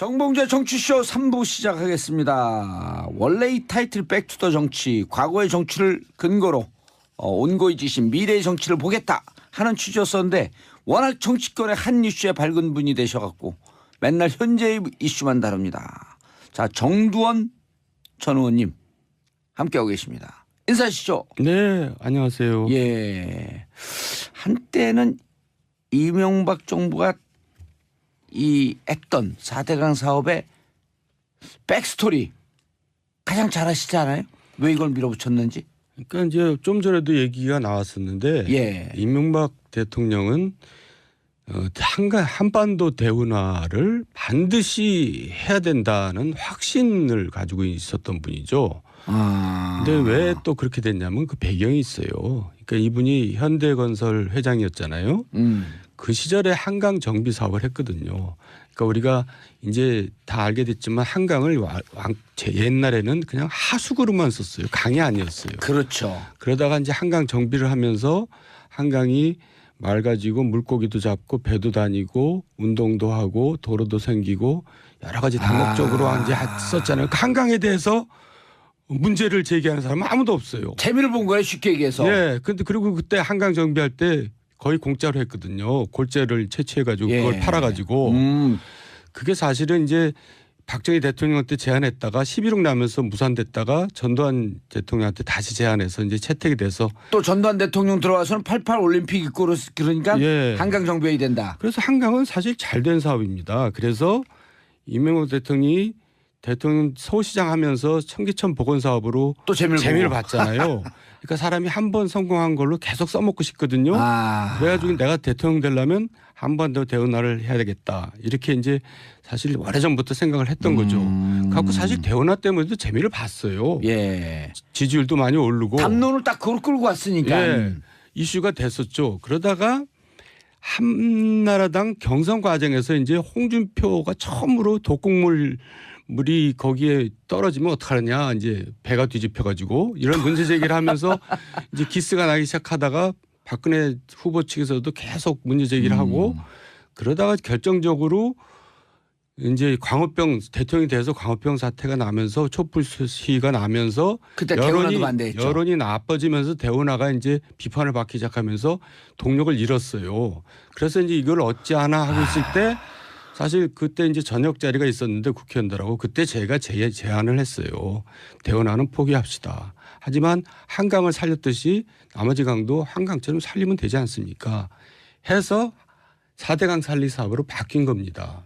정봉재 정치쇼 3부 시작하겠습니다. 원래 이 타이틀 백투더 정치, 과거의 정치를 근거로 온고의 지신 미래의 정치를 보겠다 하는 취지였었는데 워낙 정치권의 한 이슈에 밝은 분이 되셔갖고 맨날 현재의 이슈만 다룹니다. 자, 정두원 전 의원님 함께하고 계십니다. 인사하시죠. 네, 안녕하세요. 예, 한때는 이명박 정부가 했던 4대강 사업의 백스토리 가장 잘 아시지 않아요? 왜 이걸 밀어붙였는지? 그러니까 이제 좀 전에도 얘기가 나왔었는데 예. 이명박 대통령은 한반도 대운하를 반드시 해야 된다는 확신을 가지고 있었던 분이죠. 근데 왜 또 그렇게 됐냐면 그 배경이 있어요. 그러니까 이분이 현대건설 회장이었잖아요. 그 시절에 한강 정비 사업을 했거든요. 그러니까 우리가 이제 다 알게 됐지만 한강을 옛날에는 그냥 하수구로만 썼어요. 강이 아니었어요. 그렇죠. 그러다가 이제 한강 정비를 하면서 한강이 맑아지고 물고기도 잡고 배도 다니고 운동도 하고 도로도 생기고 여러 가지 다목적으로 이제 썼잖아요. 그 한강에 대해서 문제를 제기하는 사람은 아무도 없어요. 재미를 본 거예요, 쉽게 얘기해서. 예. 근데 그리고 그때 한강 정비할 때 거의 공짜로 했거든요. 골재를 채취해가지고 예. 그걸 팔아가지고 그게 사실은 이제 박정희 대통령 때 제안했다가 11억 나면서 무산됐다가 전두환 대통령한테 다시 제안해서 이제 채택이 돼서 또 전두환 대통령 들어와서는 88 올림픽 있고 그러니까 예. 한강 정비해야 된다. 그래서 한강은 사실 잘된 사업입니다. 그래서 이명박 대통령이 대통령 서울시장 하면서 청계천 복원 사업으로 또 재미를 봤잖아요. 그러니까 사람이 한 번 성공한 걸로 계속 써먹고 싶거든요. 그래가지고 내가 대통령 되려면 한반도 대운하를 해야 되겠다. 이렇게 이제 사실 오래전부터 생각을 했던 거죠. 그래서 사실 대운하 때문에도 재미를 봤어요. 예. 지지율도 많이 오르고. 담론을 딱 그걸 끌고 왔으니까. 예. 이슈가 됐었죠. 그러다가 한나라당 경선 과정에서 이제 홍준표가 처음으로 독극물이 거기에 떨어지면 어떡하느냐 이제 배가 뒤집혀가지고 이런 문제 제기를 하면서 이제 기스가 나기 시작하다가 박근혜 후보 측에서도 계속 문제 제기를 하고 그러다가 결정적으로 이제 광우병 대통령이 돼서 광우병 사태가 나면서 촛불 시위가 나면서 그때 대운하도 반대했죠. 여론이 나빠지면서 대운하가 이제 비판을 받기 시작하면서 동력을 잃었어요. 그래서 이제 이걸 어찌하나 하고 있을 때 사실 그때 이제 저녁 자리가 있었는데 국회의원들하고 그때 제가 제안을 했어요. 대운하는 포기합시다. 하지만 한강을 살렸듯이 나머지 강도 한강처럼 살리면 되지 않습니까? 해서 4대강 살리 사업으로 바뀐 겁니다.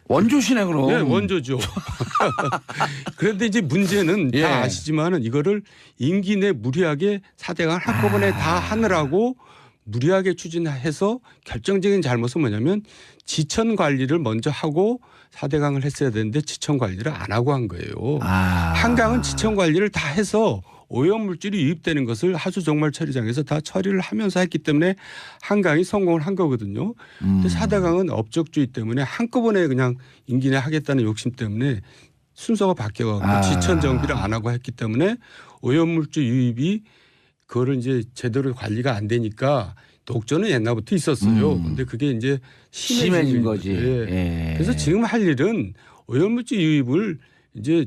원조시네 그럼. 네, 원조죠. 그런데 이제 문제는 예. 다 아시지만은 이거를 임기 내 무리하게 4대강을 한꺼번에 다 하느라고 무리하게 추진해서 결정적인 잘못은 뭐냐면 지천 관리를 먼저 하고 4대강을 했어야 되는데 지천 관리를 안 하고 한 거예요. 한강은 지천 관리를 다 해서 오염물질이 유입되는 것을 하수 정말 처리장에서 다 처리를 하면서 했기 때문에 한강이 성공을 한 거거든요. 근데 4대강은 업적주의 때문에 한꺼번에 그냥 임기 내 하겠다는 욕심 때문에 순서가 바뀌어가지고 지천 정비를 안 하고 했기 때문에 오염물질 유입이 그거를 이제 제대로 관리가 안 되니까 독전은 옛날부터 있었어요. 근데 그게 이제 심해진 거지. 예. 그래서 지금 할 일은 오염물질 유입을 이제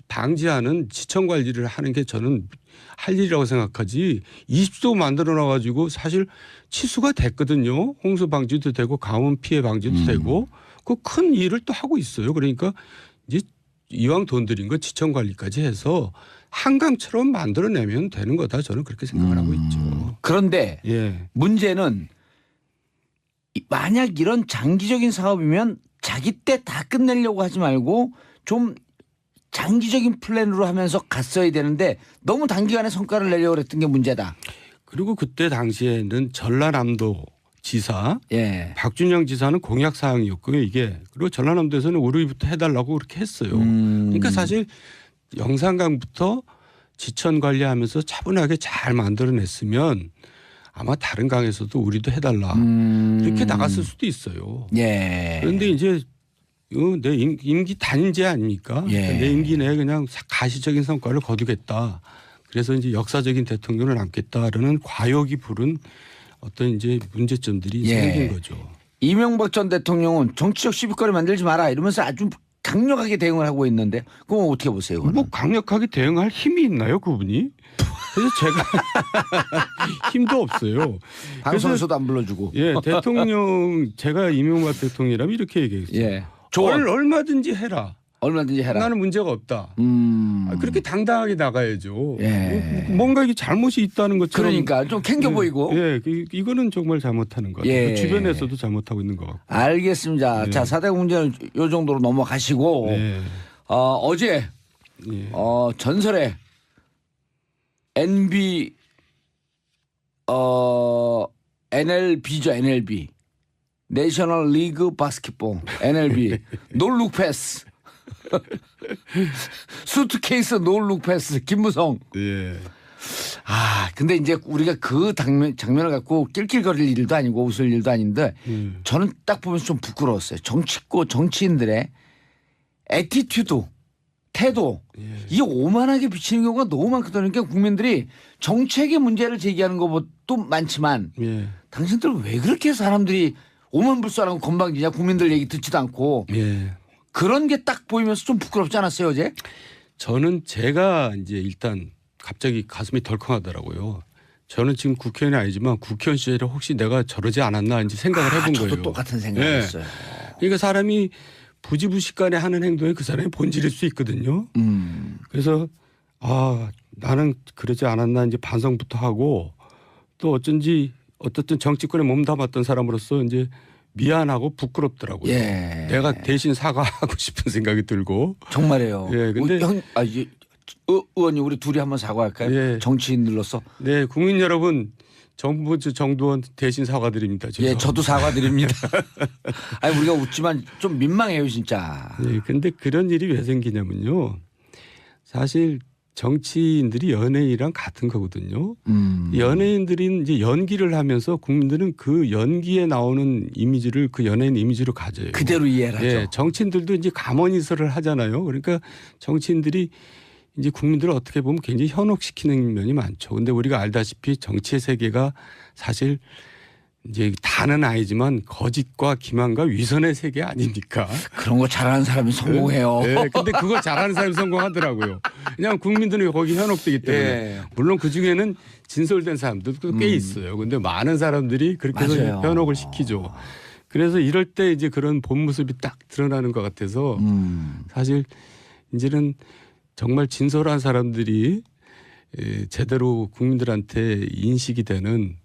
방지하는 지천 관리를 하는 게 저는 할 일이라고 생각하지 20도 만들어 놔가지고 사실 치수가 됐거든요. 홍수 방지도 되고 가뭄 피해 방지도 되고 그 큰 일을 또 하고 있어요. 그러니까 이제 이왕 돈 들인 거 지천 관리까지 해서 한강처럼 만들어내면 되는 거다 저는 그렇게 생각을 하고 있죠. 그런데 예. 문제는 만약 이런 장기적인 사업이면 자기 때 다 끝내려고 하지 말고 좀 장기적인 플랜으로 하면서 갔어야 되는데 너무 단기간에 성과를 내려고 했던 게 문제다. 그리고 그때 당시에는 전라남도 지사 예. 박준영 지사는 공약 사항이었고요. 이게 그리고 전라남도에서는 우리부터 해달라고 그렇게 했어요. 그러니까 사실 영산강부터 지천 관리하면서 차분하게 잘 만들어냈으면 아마 다른 강에서도 우리도 해달라 이렇게 나갔을 수도 있어요. 예. 그런데 이제 내 임기 단죄 아닙니까? 예. 내 임기 내에 그냥 가시적인 성과를 거두겠다. 그래서 이제 역사적인 대통령을 남겠다라는 과욕이 부른 어떤 이제 문제점들이 예. 생긴 거죠. 이명박 전 대통령은 정치적 시비거리 만들지 마라 이러면서 아주 강력하게 대응을 하고 있는데 그건 어떻게 보세요? 그거는? 뭐 강력하게 대응할 힘이 있나요, 그분이? 그래서 제가 힘도 없어요. 방송에서도 안 불러주고. 예, 대통령 제가 이명박 대통령이라면 이렇게 얘기했어요. 예. 얼마든지 해라. 얼마든지 해라. 나는 문제가 없다. 그렇게 당당하게 나가야죠. 예. 뭔가 이게 잘못이 있다는 것처럼. 그러니까 좀 캥겨 보이고. 예, 이거는 정말 잘못하는 것 같아요. 예. 그 주변에서도 잘못하고 있는 것 같고. 알겠습니다. 네. 자, 4대 문제는 요 정도로 넘어가시고 네. 어제 예. 전설의 NLB죠. NLB. 내셔널 리그 바스켓볼 NLB 놀룩 패스. 수트케이스 놀룩 패스 김무성. 예. 근데 이제 우리가 그 장면을 갖고 낄낄거릴 일도 아니고 웃을 일도 아닌데 저는 딱 보면서 좀 부끄러웠어요. 정치인들의 애티튜드, 태도 이게 오만하게 비치는 경우가 너무 많거든요. 그러니까 국민들이 정책의 문제를 제기하는 것도 많지만 예. 당신들 왜 그렇게 사람들이 오만불선하고 건방지냐 국민들 얘기 듣지도 않고 예. 그런 게 딱 보이면서 좀 부끄럽지 않았어요 어제? 저는 제가 이제 일단 갑자기 가슴이 덜컹하더라고요. 저는 지금 국회의원이 아니지만 국회의원 시절에 혹시 내가 저러지 않았나 이제 생각을 해본 거예요. 저도 똑같은 생각했어요. 그러니까 사람이 부지부식간에 하는 행동이 그 사람의 본질일 수 있거든요. 그래서 나는 그러지 않았나 이제 반성부터 하고 또 어쨌든 정치권에 몸담았던 사람으로서 이제 미안하고 부끄럽더라고요. 예. 내가 대신 사과하고 싶은 생각이 들고. 정말이에요. 예, 근데 의원님 우리 둘이 한번 사과할까요? 예. 정치인들로서. 네, 국민 여러분, 정부 정두원 대신 사과드립니다. 예, 저도 사과드립니다. 아니 우리가 웃지만 좀 민망해요 진짜. 네, 근데 그런 일이 왜 생기냐면요. 사실 정치인들이 연예인이랑 같은 거거든요. 연예인들이 이제 연기를 하면서 국민들은 그 연기에 나오는 이미지를 그 연예인 이미지로 가져요. 그대로 이해를 하죠. 예, 정치인들도 이제 감언이설을 하잖아요. 그러니까 정치인들이 이제 국민들을 어떻게 보면 굉장히 현혹시키는 면이 많죠. 근데 우리가 알다시피 정치의 세계가 사실 이제 다는 아니지만 거짓과 기만과 위선의 세계 아닙니까? 그런 거 잘하는 사람이 성공해요. 네, 근데 그거 잘하는 사람이 성공하더라고요. 왜냐하면 국민들은 거기 현혹되기 때문에. 예. 물론 그 중에는 진솔된 사람들도 꽤 있어요. 근데 많은 사람들이 그렇게 해서 맞아요. 현혹을 시키죠. 그래서 이럴 때 이제 그런 본 모습이 딱 드러나는 것 같아서 사실 이제는 정말 진솔한 사람들이 제대로 국민들한테 인식이 되는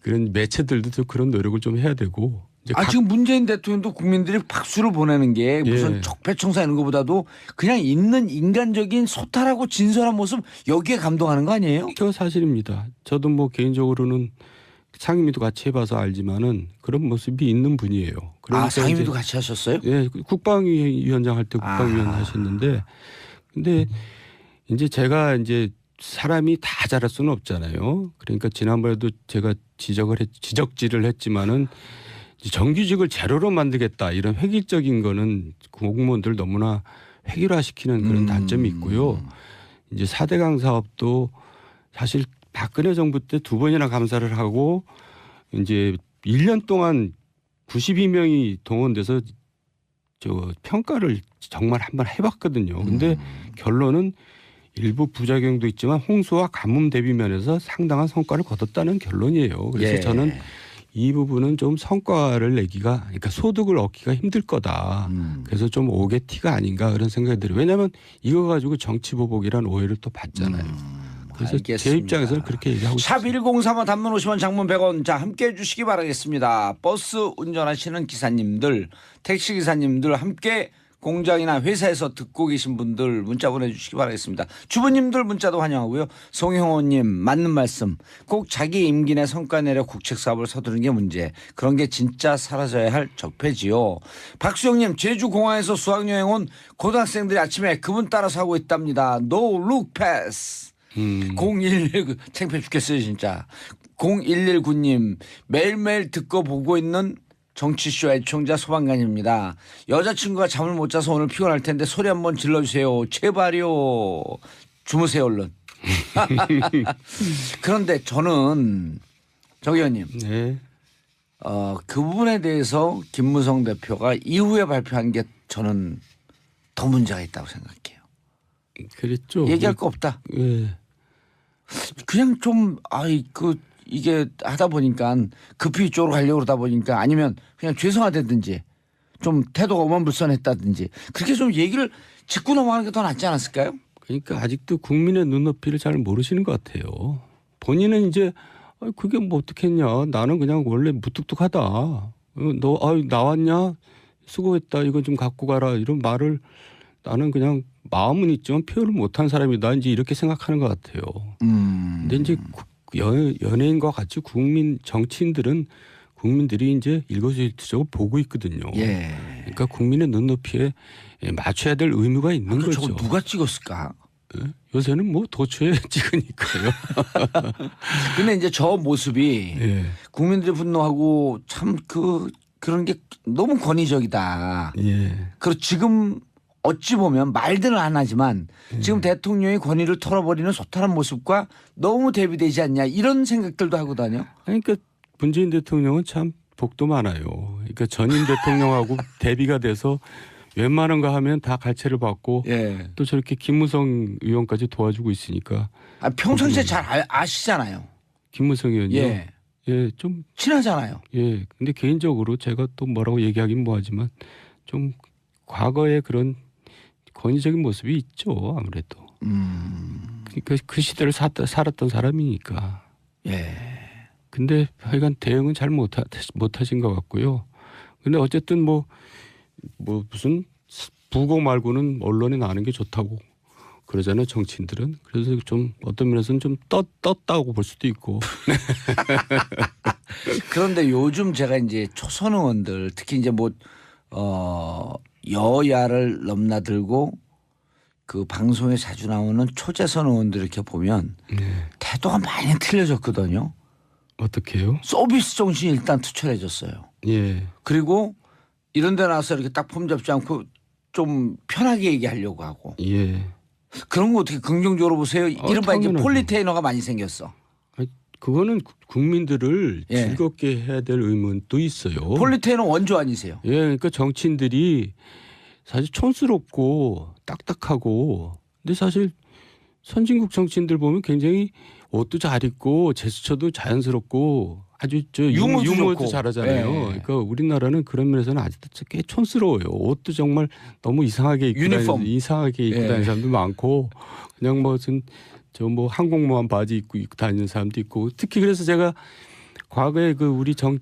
그런 매체들도 그런 노력을 좀 해야 되고. 이제 지금 문재인 대통령도 국민들이 박수를 보내는 게 무슨 예. 적폐청사 이런 것보다도 그냥 있는 인간적인 소탈하고 진솔한 모습 여기에 감동하는 거 아니에요? 그 사실입니다. 저도 뭐 개인적으로는 상임위도 같이 해봐서 알지만은 그런 모습이 있는 분이에요. 그러니까 상임위도 이제 같이 하셨어요? 예, 국방위원장 할 때 국방위원 하셨는데 근데 이제 제가 이제 사람이 다 잘할 수는 없잖아요. 그러니까 지난번에도 제가 지적질을 했지만은 정규직을 제로로 만들겠다 이런 획일적인 거는 공무원들 너무나 획일화시키는 그런 단점이 있고요. 이제 4대강 사업도 사실 박근혜 정부 때 2번이나 감사를 하고 이제 1년 동안 92명이 동원돼서 평가를 정말 한번 해봤거든요. 근데 결론은 일부 부작용도 있지만 홍수와 가뭄 대비 면에서 상당한 성과를 거뒀다는 결론이에요. 그래서 예. 저는 이 부분은 좀 성과를 내기가 그러니까 소득을 얻기가 힘들 거다. 그래서 좀 오게티가 아닌가 그런 생각이 들어요. 왜냐하면 이거 가지고 정치보복이라는 오해를 또 받잖아요. 그래서 알겠습니다. 제 입장에서는 그렇게 얘기하고 샵 싶습니다. 1035 단문 50원 장문 100원 자 함께해 주시기 바라겠습니다. 버스 운전하시는 기사님들 택시 기사님들 함께 공장이나 회사에서 듣고 계신 분들 문자 보내주시기 바라겠습니다. 주부님들 문자도 환영하고요. 송형호님 맞는 말씀 꼭 자기 임기 내 성과 내려 국책사업을 서두르는 게 문제. 그런 게 진짜 사라져야 할 적폐지요. 박수영님 제주공항에서 수학여행 온 고등학생들이 아침에 그분 따라서 하고 있답니다. No look pass. 0119 창피해 죽겠어요 진짜. 0119님 매일매일 듣고 보고 있는 정치쇼 애청자 소방관입니다. 여자친구가 잠을 못 자서 오늘 피곤할 텐데 소리 한번 질러주세요. 제발요. 주무세요 얼른. 그런데 저는 정 의원님 네. 그 부분에 대해서 김무성 대표가 이후에 발표한 게 저는 더 문제가 있다고 생각해요. 그랬죠. 얘기할 거 없다. 예. 그냥 좀 이게 하다 보니까 급히 이쪽으로 가려고 그러다 보니까 아니면 그냥 죄송하다든지 좀 태도가 어만불선했다든지 그렇게 좀 얘기를 짚고 넘어가는 게 더 낫지 않았을까요? 그러니까 아직도 국민의 눈높이를 잘 모르시는 것 같아요. 본인은 이제 그게 뭐 어떻겠냐. 나는 그냥 원래 무뚝뚝하다. 너 나왔냐? 수고했다. 이거 좀 갖고 가라. 이런 말을 나는 그냥 마음은 있지만 표현을 못한 사람이다. 이제 이렇게 생각하는 것 같아요. 근데 이제 연예인과 같이 정치인들은 국민들이 이제 일거수일투족을 보고 있거든요. 예. 그러니까 국민의 눈높이에 맞춰야 될 의무가 있는 거죠. 저거 누가 찍었을까? 예? 요새는 뭐 도초에 찍으니까요. 근데 이제 저 모습이 예. 국민들이 분노하고 참 그런 게 너무 권위적이다. 예. 그리고 지금 어찌 보면 말들은 안 하지만 지금 대통령의 권위를 털어버리는 소탈한 모습과 너무 대비되지 않냐 이런 생각들도 하거든요. 그러니까 문재인 대통령은 참 복도 많아요. 그러니까 전임 대통령하고 대비가 돼서 웬만한 거 하면 다 갈채를 받고 예. 또 저렇게 김무성 의원까지 도와주고 있으니까. 평상시에 잘 아시잖아요. 김무성 의원요. 예. 예, 좀 친하잖아요. 예. 근데 개인적으로 제가 또 뭐라고 얘기하긴 뭐하지만 좀 과거에 그런 권위적인 모습이 있죠. 아무래도. 그러니까 그 시대를 살았던 사람이니까. 예. 근데 하여간 대응은 잘 못하신 것 같고요. 근데 어쨌든 뭐 무슨 부고 말고는 언론에 나는 게 좋다고 그러잖아요. 정치인들은. 그래서 좀 어떤 면에서는 좀 떴다고 볼 수도 있고. 그런데 요즘 제가 이제 초선 의원들 특히 이제 여야를 넘나들고 그 방송에 자주 나오는 초재선 의원들 이렇게 보면 태도가 많이 틀려졌거든요. 어떻게 해요? 서비스 정신이 일단 투철해졌어요. 예. 그리고 이런 데 나와서 이렇게 딱 폼 잡지 않고 좀 편하게 얘기하려고 하고. 예. 그런 거 어떻게 긍정적으로 보세요? 이른바 이제 당연하죠. 폴리테이너가 많이 생겼어. 그거는 국민들을 예. 즐겁게 해야 될 의무도 있어요. 폴리테이너 원조 아니세요? 예, 그러니까 정치인들이 사실 촌스럽고 딱딱하고, 근데 사실 선진국 정치인들 보면 굉장히 옷도 잘 입고 제스처도 자연스럽고 아주 유머도 유머도 좋고. 잘하잖아요. 예. 그러니까 우리나라는 그런 면에서는 아직도 꽤 촌스러워요. 옷도 정말 너무 이상하게 입고 유니폼. 다니는 예. 사람도 많고, 그냥 무슨 항공모함 바지 입고 다니는 사람도 있고. 특히 그래서 제가 과거에 우리 당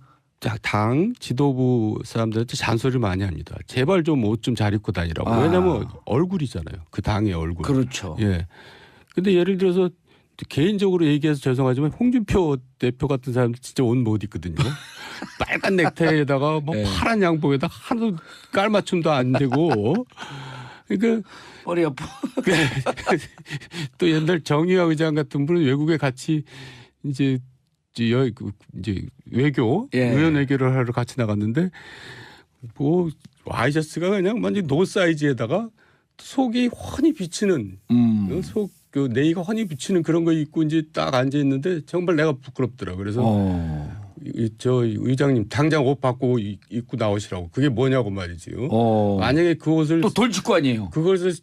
지도부 사람들한테 잔소리를 많이 합니다. 제발 좀 옷 좀 잘 입고 다니라고. 왜냐하면 얼굴이잖아요. 그 당의 얼굴. 그렇죠. 예. 근데 예를 들어서 개인적으로 얘기해서 죄송하지만 홍준표 대표 같은 사람들 진짜 옷 못 입거든요. 빨간 넥타이에다가 예. 파란 양복에다 하나도 깔맞춤도 안 되고. 그러니까 머리 아파. 또 옛날 정의화 의장 같은 분은 외국에 같이 이제 외교 예. 의원 외교를 하러 같이 나갔는데 와이셔츠가 그냥 완전 노 사이즈에다가 속이 훤히 비치는 네이가 훤히 비치는 그런 거 입고 이제 딱 앉아 있는데 정말 내가 부끄럽더라. 그래서 저 의장님 당장 옷 바꾸고 입고 나오시라고. 그게 뭐냐고 말이지요. 만약에 그 옷을 또 돌직구 아니에요. 그것을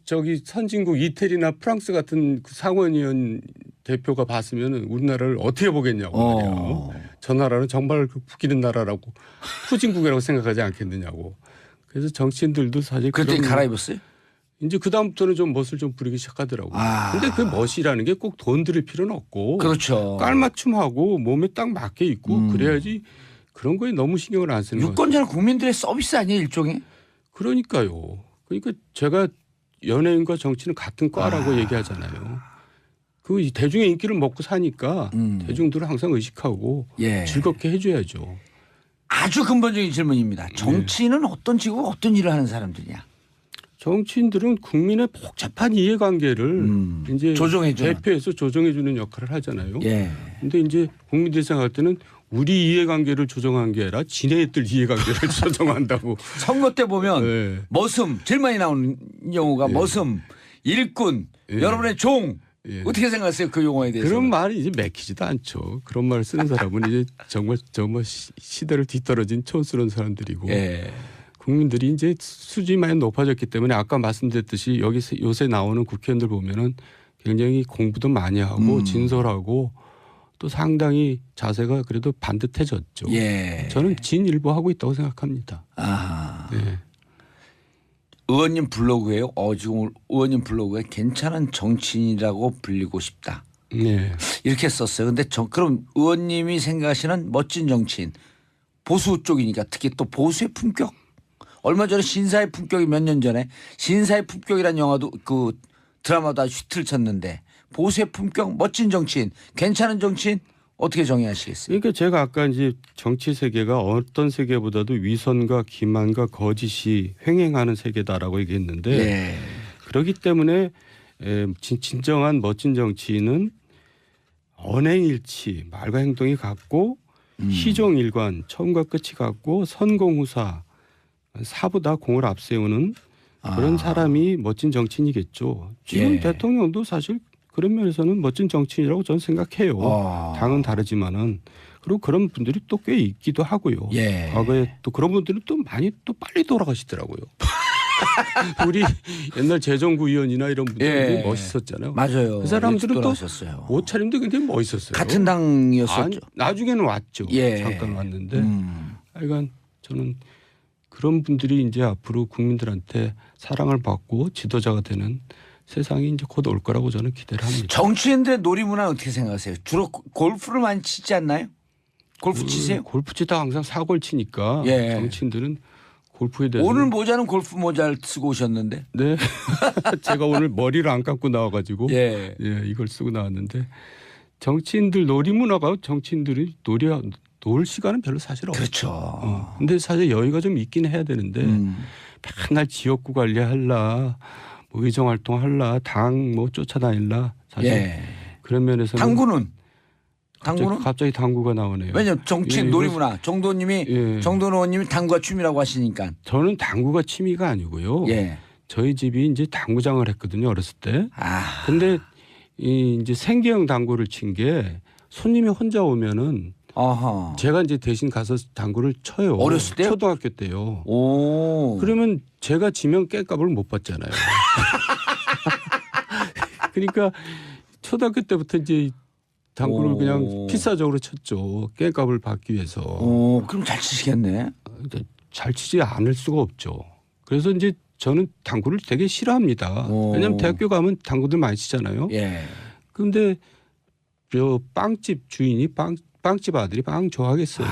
선진국 이태리나 프랑스 같은 상원의원 대표가 봤으면 우리나라를 어떻게 보겠냐고 말이야. 저 나라는 정말 후기는 나라라고 후진국이라고 생각하지 않겠느냐고. 그래서 정치인들도 사실 그때 갈아입었어요? 이제 그 다음부터는 좀 멋을 좀 부리기 시작하더라고요. 근데 그 멋이라는 게 꼭 돈 들일 필요는 없고. 그렇죠. 깔맞춤하고 몸에 딱 맞게 입고 그래야지. 그런 거에 너무 신경을 안 쓰는 거예요. 유권자는 국민들의 서비스 아니에요 일종의? 그러니까요. 그러니까 제가 연예인과 정치는 같은 과라고 얘기하잖아요. 그 대중의 인기를 먹고 사니까 대중들을 항상 의식하고 예. 즐겁게 해줘야죠. 아주 근본적인 질문입니다. 정치인은 어떤 직업 어떤 일을 하는 사람들이냐? 정치인들은 국민의 복잡한 이해관계를 이제 조정해주는. 대표해서 조정해주는 역할을 하잖아요. 예. 근데 이제 국민들이 생각할 때는 우리 이해관계를 조정한 게 아니라 지네들 이해관계를 조정한다고. 선거 때 보면 네. 머슴 제일 많이 나오는 경우가 머슴, 일꾼, 예. 여러분의 종 예. 어떻게 생각하세요? 그 용어에 대해서? 그런 말이 이제 맥히지도 않죠. 그런 말을 쓰는 사람은 이제 정말 시대를 뒤떨어진 촌스러운 사람들이고 예. 국민들이 이제 수준이 많이 높아졌기 때문에 아까 말씀드렸듯이 여기서 요새 나오는 국회의원들 보면은 굉장히 공부도 많이 하고 진솔하고 또 상당히 자세가 그래도 반듯해졌죠. 예. 저는 진일보하고 있다고 생각합니다. 아. 네. 의원님 블로그에요. 지금 의원님 블로그에 괜찮은 정치인이라고 불리고 싶다. 네. 이렇게 썼어요. 근데 그럼 의원님이 생각하시는 멋진 정치인 보수 쪽이니까 특히 또 보수의 품격. 얼마 전에 신사의 품격이 몇 년 전에 신사의 품격이라는 영화도 그 드라마도 아주 히트를 쳤는데 보수의 품격 멋진 정치인 괜찮은 정치인 어떻게 정의하시겠어요? 그러니까 제가 아까 이제 정치 세계가 어떤 세계보다도 위선과 기만과 거짓이 횡행하는 세계다라고 얘기했는데 네. 그렇기 때문에 진정한 멋진 정치인은 언행일치, 말과 행동이 같고 희종일관, 처음과 끝이 같고 선공후사, 사보다 공을 앞세우는 그런 사람이 멋진 정치인이겠죠. 지금 예. 대통령도 사실 그런 면에서는 멋진 정치인이라고 저는 생각해요. 당은 다르지만은 그리고 그런 분들이 또 꽤 있기도 하고요. 예. 과거에 또 그런 분들은 또 많이 또 빨리 돌아가시더라고요. 우리 옛날 재정구 의원이나 이런 분들이 예. 멋있었잖아요. 맞아요. 그 사람들은 또 돌아가셨어요. 옷차림도 굉장히 멋있었어요. 같은 당이었었죠. 나중에는 왔죠. 예. 잠깐 왔는데 하여간 저는 그런 분들이 이제 앞으로 국민들한테 사랑을 받고 지도자가 되는 세상이 이제 곧 올 거라고 저는 기대를 합니다. 정치인들의 놀이문화는 어떻게 생각하세요? 주로 골프를 많이 치지 않나요? 골프 치세요? 골프 치다 항상 사고를 치니까 예. 정치인들은 골프에 대해서 오늘 모자는 골프 모자를 쓰고 오셨는데. 네. 제가 오늘 머리를 안 감고 나와가지고 예. 이걸 쓰고 나왔는데 정치인들 놀이문화가 정치인들이 놀 시간은 별로 사실 없죠. 그렇죠. 근데 사실 여유가 좀 있긴 해야 되는데 맨날 지역구 관리할라, 뭐 의정활동할라, 당 뭐 쫓아다닐라 사실 예. 그런 면에서는 당구는 갑자기 당구가 나오네요. 왜냐면 정치인 예, 놀이문화 정도님이 예. 정도는 의원님이 당구가 취미라고 하시니까. 저는 당구가 취미가 아니고요. 예. 저희 집이 이제 당구장을 했거든요 어렸을 때. 아. 근데 이제 생계형 당구를 친 게 손님이 혼자 오면은 어허. 제가 이제 대신 가서 당구를 쳐요. 어렸을 때요? 초등학교 때요. 오. 그러면 제가 지면 깽값을 못 받잖아요. 그러니까 초등학교 때부터 이제 당구를 오. 그냥 필사적으로 쳤죠. 깽값을 받기 위해서. 오, 그럼 잘 치시겠네. 잘 치지 않을 수가 없죠. 그래서 이제 저는 당구를 되게 싫어합니다. 오. 왜냐하면 대학교 가면 당구들 많이 치잖아요. 예. 그런데 저 빵집 주인이 빵집 아들이 빵 좋아하겠어요.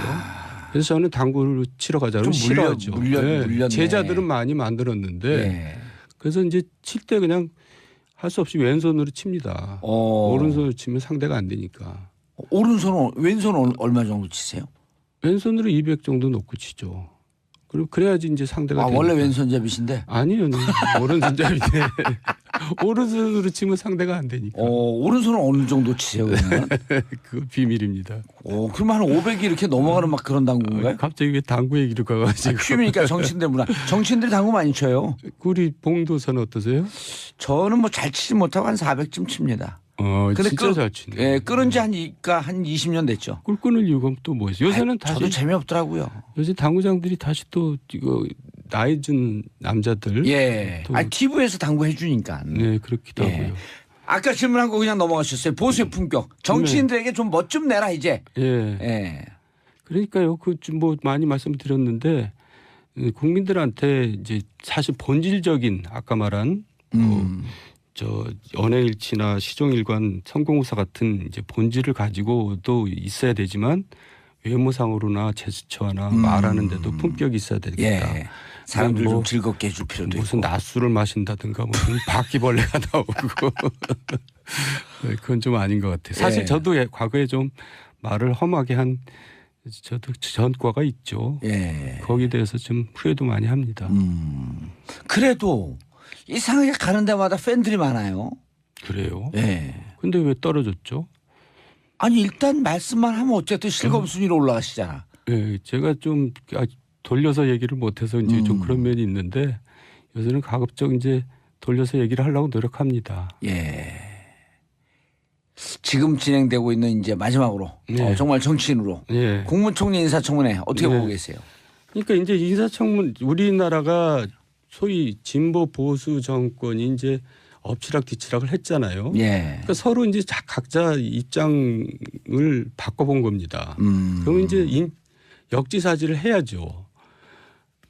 그래서 저는 당구를 치러 가자고 좀 싫어하죠. 물렸네. 제자들은 많이 만들었는데 예. 그래서 이제 칠 때 그냥 할 수 없이 왼손으로 칩니다. 오른손으로 치면 상대가 안 되니까. 오른손은 왼손은 얼마 정도 치세요? 왼손으로 200 정도 놓고 치죠. 그리고 그래야지 이제 상대가 되니까. 원래 왼손잡이신데. 아니요. 오른손잡이인데 오른손으로 치면 상대가 안 되니까. 오른손은 어느 정도 치세요 그러면? 그거 비밀입니다. 그러면 한 500이 이렇게 넘어가는 막 그런 당구인가요? 갑자기 왜 당구 얘기로 가가지고. 취미니까 정치인들 문화. 정치인들이 당구 많이 쳐요. 우리 봉도사는 어떠세요? 저는 뭐 잘 치지 못하고 한 400쯤 칩니다. 근데 진짜 잘 치네. 예, 끊은 지 한 20년 됐죠. 꿀 끊을 이유가 또 뭐 있어요? 요새는 다시 저도 재미없더라고요. 요새 당구장들이 다시 또 이거 나이 든 남자들. 예. 또 TV에서 당구 해주니까. 네 그렇기도 예. 하고요. 아까 질문한 거 그냥 넘어가셨어요. 보수의 품격. 정치인들에게 좀 멋 좀 내라 이제. 예. 예. 그러니까요. 그 좀 뭐 많이 말씀드렸는데 국민들한테 이제 사실 본질적인 아까 말한 저 언행일치나 시종일관 성공후사 같은 이제 본질을 가지고도 있어야 되지만 외모상으로나 제스처나 말하는데도 품격이 있어야 되겠다. 예. 사람들 뭐 좀 즐겁게 해줄 필요도 무슨 있고. 낮술을 마신다든가 무슨 바퀴벌레가 나오고 네, 그건 좀 아닌 것 같아요. 사실 예. 저도 과거에 좀 말을 험하게 한 저도 전과가 있죠. 예. 거기에 대해서 좀 후회도 많이 합니다. 그래도 이상하게 가는 데마다 팬들이 많아요. 그래요? 예. 근데 왜 떨어졌죠? 아니 일단 말씀만 하면 어쨌든 실검 순위로 올라가시잖아. 예, 제가 좀 돌려서 얘기를 못해서 이제 좀 그런 면이 있는데 요새는 가급적 이제 돌려서 얘기를 하려고 노력합니다. 예. 지금 진행되고 있는 이제 마지막으로 네. 정말 정치인으로 예. 국무총리 인사청문회 어떻게 네. 보고 계세요? 그러니까 이제 인사청문 우리나라가 소위 진보 보수 정권이 이제 엎치락뒤치락을 했잖아요. 예. 그러니까 서로 이제 각자 입장을 바꿔본 겁니다. 그러면 이제 역지사지를 해야죠.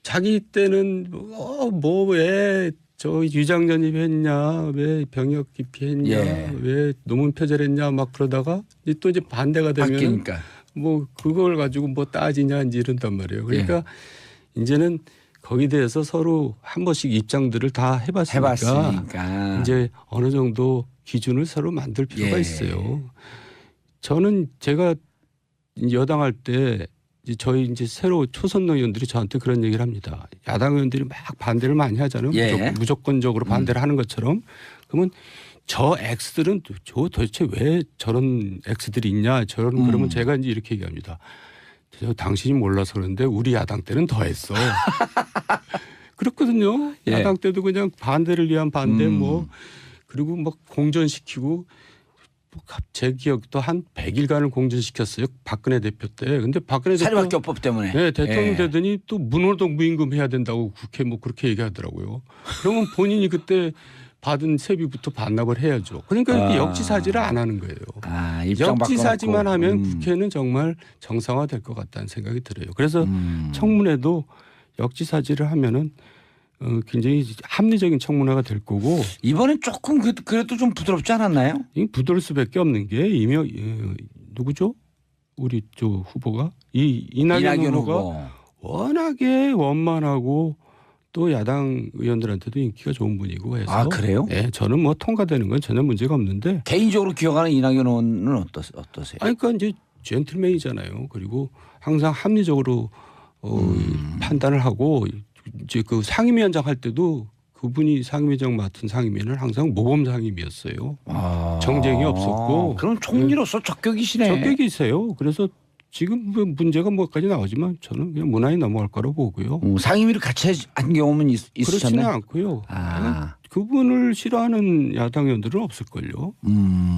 자기 때는 뭐 왜 저 유장전입 했냐, 왜 병역 기피했냐, 예. 왜 노문 표절했냐 막 그러다가 이제 또 이제 반대가 되면 바뀌니까. 뭐 그걸 가지고 뭐 따지냐 이제 이런단 말이에요. 그러니까 이제는 거기에 대해서 서로 한 번씩 입장들을 다 해봤으니까 이제 어느 정도 기준을 서로 만들 필요가 예. 있어요. 저는 제가 여당할 때 저희 이제 새로 초선 의원들이 저한테 그런 얘기를 합니다. 야당 의원들이 막 반대를 많이 하잖아요. 예. 무조건적으로 반대를 하는 것처럼. 그러면 저 X들은 도대체 왜 저런 X들이 있냐. 그러면 제가 이제 이렇게 얘기합니다. 당신이 몰라서 그런데 우리 야당 때는 더 했어. 그렇거든요. 예. 야당 때도 그냥 반대를 위한 반대 뭐 그리고 막 공전시키고 제 기억도 한 100일간을 공전시켰어요. 박근혜 대표 때. 근데 박근혜 대표 사립학교법 때문에. 네, 대통령 예. 되더니 또 문호동 무임금 해야 된다고 국회 뭐 그렇게 얘기하더라고요. 그러면 본인이 그때 받은 세비부터 반납을 해야죠. 그러니까 이렇게 역지사지를 안 하는 거예요. 입장 역지사지만 바꿔놓고. 하면 국회는 정말 정상화될 것 같다는 생각이 들어요. 그래서 청문회도 역지사지를 하면은 굉장히 합리적인 청문회가 될 거고 이번엔 조금 그래도 좀 부드럽지 않았나요? 부드러울 수밖에 없는 게 누구죠? 우리 저 후보가 이낙연 후보가 워낙에 원만하고 또 야당 의원들한테도 인기가 좋은 분이고 해서 아 그래요? 네, 저는 뭐 통과되는 건 전혀 문제가 없는데 개인적으로 기억하는 이낙연 의원은 어떠세요? 아니 그러니까 이제 젠틀맨이잖아요. 그리고 항상 합리적으로 판단을 하고 이제 그 상임위원장 할 때도 그분이 상임위원장 맡은 상임위는 항상 모범 상임위였어요. 정쟁이 없었고. 그럼 총리로서 적격이시네. 적격이세요. 그래서 지금 문제가 뭐까지 나오지만 저는 그냥 무난히 넘어갈 거라고 보고요. 상임위를 같이 한 경험은 그렇지는 있으셨나요? 않고요. 그분을 싫어하는 야당 의원들은 없을걸요.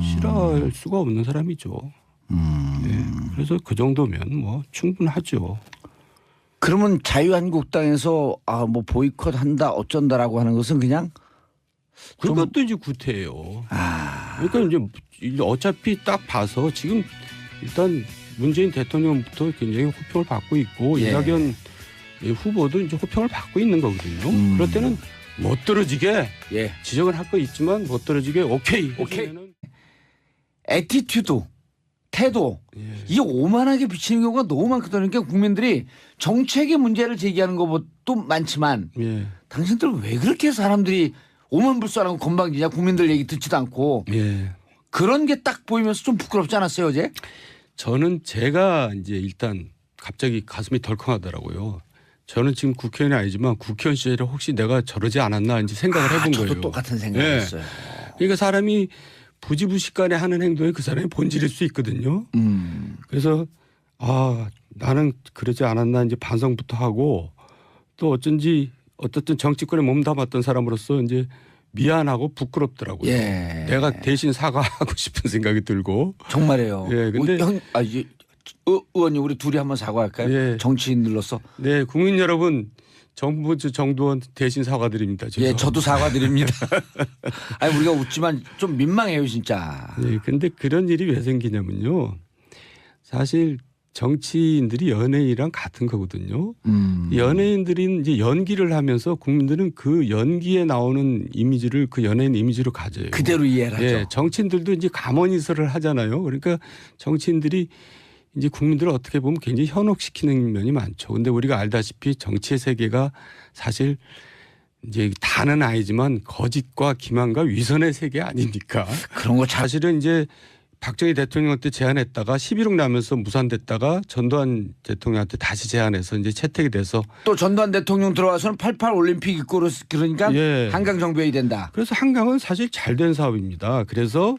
싫어할 수가 없는 사람이죠. 네. 그래서 그 정도면 뭐 충분하죠. 그러면 자유한국당에서 뭐 보이콧한다 어쩐다라고 하는 것은 그냥 그것도 이제 구태예요. 그러니까 이제 어차피 딱 봐서 지금 일단 문재인 대통령부터 굉장히 호평을 받고 있고 예. 이낙연 후보도 이제 호평을 받고 있는 거거든요. 그럴 때는 못 떨어지게 예. 지적을 할 거 있지만 못 떨어지게 오케이. 애티튜드, 태도 이게 오만하게 비치는 경우가 너무 많거든요. 그러니까 국민들이 정책의 문제를 제기하는 것도 많지만 예. 당신들 왜 그렇게 사람들이 오만불선하고 건방지냐 국민들 얘기 듣지도 않고 예. 그런 게 딱 보이면서 좀 부끄럽지 않았어요 어제? 저는 제가 이제 일단 갑자기 가슴이 덜컹하더라고요. 저는 지금 국회의원이 아니지만 국회의원 시절에 혹시 내가 저러지 않았나 이제 생각을 해본 저도 거예요. 똑같은 생각이었어요. 그러니까 사람이 부지부식간에 하는 행동이 그 사람의 본질일 수 있거든요. 그래서 나는 그러지 않았나 이제 반성부터 하고 또 어쨌든 정치권에 몸담았던 사람으로서 이제 미안하고 부끄럽더라고요. 예. 내가 대신 사과하고 싶은 생각이 들고. 정말이에요. 예, 근데 의원님 우리 둘이 한번 사과할까요? 예. 정치인들로서. 네, 국민 여러분, 정부 정두원 대신 사과드립니다. 예, 저도 사과드립니다. 아니 우리가 웃지만 좀 민망해요 진짜. 네, 근데 그런 일이 왜 생기냐면요. 사실 정치인들이 연예인이랑 같은 거거든요. 연예인들이 이제 연기를 하면서 국민들은 그 연기에 나오는 이미지를 그 연예인 이미지로 가져요. 그대로 이해를 하죠. 예, 정치인들도 이제 감언이설을 하잖아요. 그러니까 정치인들이 이제 국민들을 어떻게 보면 굉장히 현혹시키는 면이 많죠. 근데 우리가 알다시피 정치의 세계가 사실 이제 다는 아니지만 거짓과 기만과 위선의 세계 아닙니까? 그런 거 사실은 이제 박정희 대통령한테 제안했다가 11억 나면서 무산됐다가 전두환 대통령한테 다시 제안해서 이제 채택이 돼서 또 전두환 대통령 들어와서는 88 올림픽 입고로 그러니까 예. 한강 정비해야 된다. 그래서 한강은 사실 잘된 사업입니다. 그래서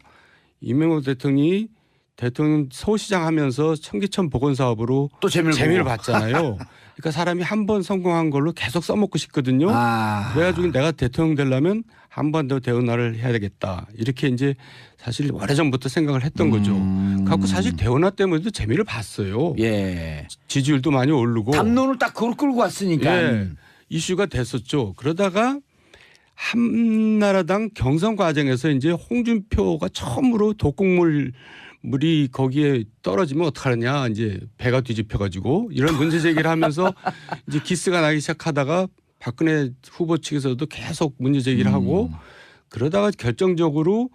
이명박 대통령이 대통령 서울시장 하면서 청계천 복원 사업으로 또 재미를 봤잖아요. 그러니까 사람이 한 번 성공한 걸로 계속 써먹고 싶거든요. 그래가지고 내가 대통령 되려면 한 번 더 대운하를 해야 되겠다. 이렇게 이제 사실 오래전부터 생각을 했던 거죠. 갖고 사실 대운하 때문에도 재미를 봤어요. 예. 지지율도 많이 오르고. 담론을 딱 그걸 끌고 왔으니까. 예. 이슈가 됐었죠. 그러다가 한나라당 경선 과정에서 이제 홍준표가 처음으로 독극물이 거기에 떨어지면 어떡하느냐 이제 배가 뒤집혀가지고 이런 문제 제기를 하면서 이제 기스가 나기 시작하다가 박근혜 후보 측에서도 계속 문제 제기를 하고 그러다가 결정적으로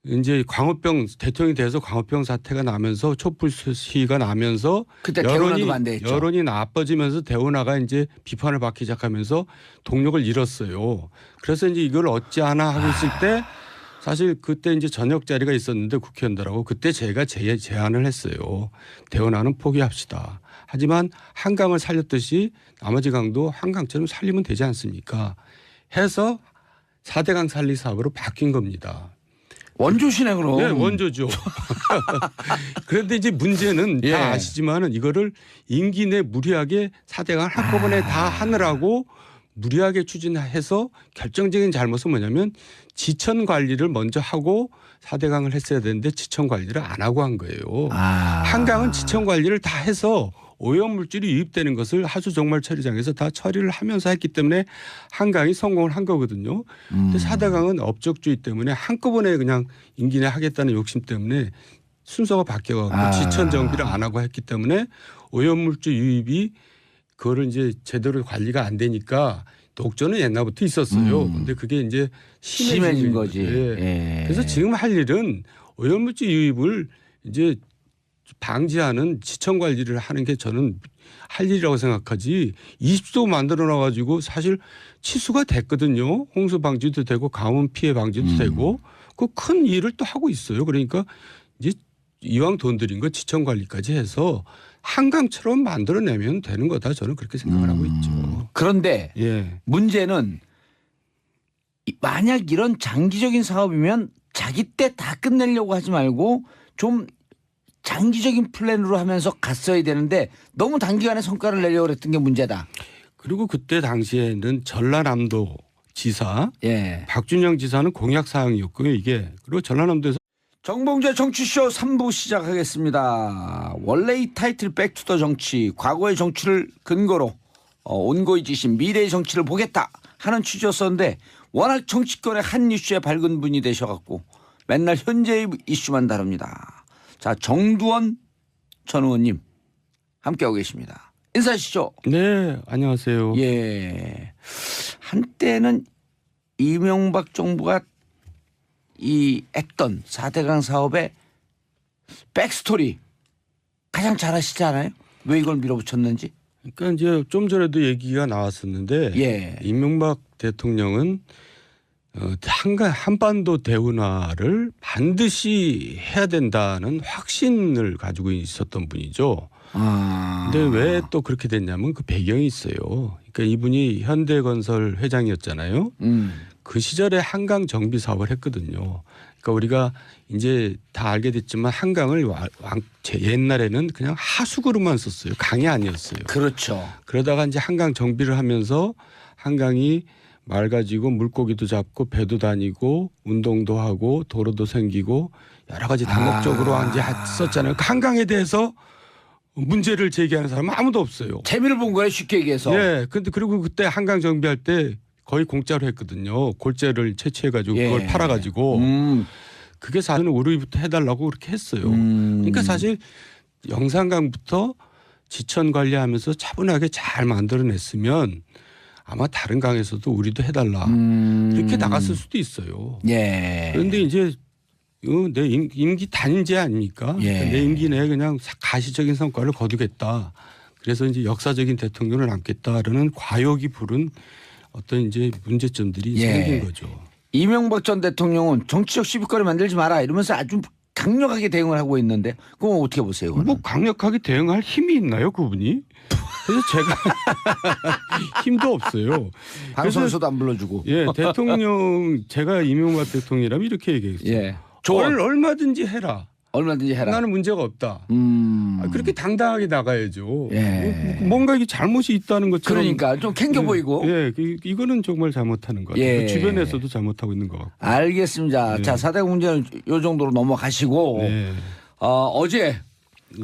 이제 광우병 대통령이 돼서 광우병 사태가 나면서 촛불 시위가 나면서 그때 대운하도 반대했죠. 여론이 나빠지면서 대운하가 이제 비판을 받기 시작하면서 동력을 잃었어요. 그래서 이제 이걸 어찌하나 하고 있을 때 사실 그때 이제 저녁 자리가 있었는데 국회의원들하고 그때 제가 제안을 했어요. 대운하는 포기합시다. 하지만 한강을 살렸듯이 나머지 강도 한강처럼 살리면 되지 않습니까? 해서 4대강 살리 사업으로 바뀐 겁니다. 원조시네 그럼. 네, 원조죠. 그런데 이제 문제는 예. 다 아시지만은 이거를 임기 내 무리하게 4대강 한꺼번에 다 하느라고 무리하게 추진해서 결정적인 잘못은 뭐냐면 지천 관리를 먼저 하고 4대강을 했어야 되는데 지천 관리를 안 하고 한 거예요. 한강은 지천 관리를 다 해서 오염물질이 유입되는 것을 하수 정말 처리장에서 다 처리를 하면서 했기 때문에 한강이 성공을 한 거거든요. 근데 4대강은 업적주의 때문에 한꺼번에 그냥 임기 내 하겠다는 욕심 때문에 순서가 바뀌어가지고 지천 정비를 안 하고 했기 때문에 오염물질 유입이 그거를 이제 제대로 관리가 안 되니까 독조는 옛날부터 있었어요. 근데 그게 이제 심해진 거지. 예. 그래서 지금 할 일은 오염물질 유입을 이제 방지하는 지천 관리를 하는 게 저는 할 일이라고 생각하지 20도 만들어 놔가지고 사실 치수가 됐거든요. 홍수 방지도 되고 가뭄 피해 방지도 되고 그 큰 일을 또 하고 있어요. 그러니까 이제 이왕 돈 들인 거 지천 관리까지 해서 한강처럼 만들어내면 되는 거다 저는 그렇게 생각을 하고 있죠. 그런데 예. 문제는 만약 이런 장기적인 사업이면 자기 때 다 끝내려고 하지 말고 좀 장기적인 플랜으로 하면서 갔어야 되는데 너무 단기간에 성과를 내려고 했던 게 문제다. 그리고 그때 당시에는 전라남도 지사 예. 박준영 지사는 공약 사항이었고요. 이게 그리고 전라남도에서 정봉재 정치쇼 3부 시작하겠습니다. 원래 이 타이틀 백투더 정치, 과거의 정치를 근거로 온고의 지신 미래의 정치를 보겠다 하는 취지였었는데 워낙 정치권의 한 이슈에 밝은 분이 되셔갖고 맨날 현재의 이슈만 다룹니다. 자, 정두원 전 의원님 함께하고 계십니다. 인사하시죠. 네, 안녕하세요. 예. 한때는 이명박 정부가 했던 4대강 사업의 백스토리 가장 잘 아시지 않아요? 왜 이걸 밀어붙였는지? 그러니까 이제 좀 전에도 얘기가 나왔었는데 예. 이명박 대통령은 한반도 대운하를 반드시 해야 된다는 확신을 가지고 있었던 분이죠. 근데 왜 또 그렇게 됐냐면 그 배경이 있어요. 그러니까 이분이 현대건설 회장이었잖아요. 그 시절에 한강 정비 사업을 했거든요. 그러니까 우리가 이제 다 알게 됐지만 한강을 옛날에는 그냥 하수구로만 썼어요. 강이 아니었어요. 그렇죠. 그러다가 이제 한강 정비를 하면서 한강이 맑아지고 물고기도 잡고 배도 다니고 운동도 하고 도로도 생기고 여러 가지 다목적으로 이제 썼잖아요. 한강에 대해서 문제를 제기하는 사람은 아무도 없어요. 재미를 본 거예요, 쉽게 얘기해서. 예. 근데 그리고 그때 한강 정비할 때 거의 공짜로 했거든요. 골재를 채취해가지고 예. 그걸 팔아가지고 그게 사실은 우리부터 해달라고 그렇게 했어요. 그러니까 사실 영산강부터 지천 관리하면서 차분하게 잘 만들어냈으면 아마 다른 강에서도 우리도 해달라 이렇게 나갔을 수도 있어요. 예. 그런데 이제 내 임기 단임제 아닙니까? 예. 내 임기 내에 그냥 가시적인 성과를 거두겠다. 그래서 이제 역사적인 대통령을 남겠다라는 과욕이 부른 어떤 이제 문제점들이 예. 생긴 거죠. 이명박 전 대통령은 정치적 시비거리 만들지 마라 이러면서 아주 강력하게 대응을 하고 있는데 그건 어떻게 보세요? 그거는? 뭐 강력하게 대응할 힘이 있나요, 그분이? 그래서 제가 힘도 없어요. 방송에서도 안 불러주고. 예, 대통령 제가 이명박 대통령이라면 이렇게 얘기했어요. 예. 조언. 얼마든지 해라. 얼마든지 해라. 나는 문제가 없다. 그렇게 당당하게 나가야죠. 예. 뭔가 이게 잘못이 있다는 것처럼. 그러니까 좀 캥겨 보이고. 예, 이거는 정말 잘못하는 것 같아요. 예. 그 주변에서도 잘못하고 있는 것 같고. 알겠습니다. 네. 자, 4대 문제는 요 정도로 넘어가시고 네. 어제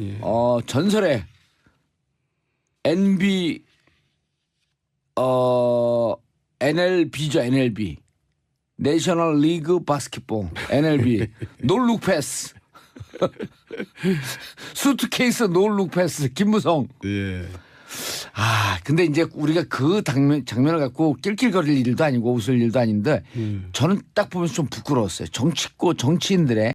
예. 전설의 NLB죠. NLB. 내셔널 리그 바스켓볼 NLB 놀룩 패스. 수트케이스 놀룩 패스 김무성. 예. 근데 이제 우리가 그 장면을 갖고 낄낄거릴 일도 아니고 웃을 일도 아닌데 저는 딱 보면서 좀 부끄러웠어요. 정치인들의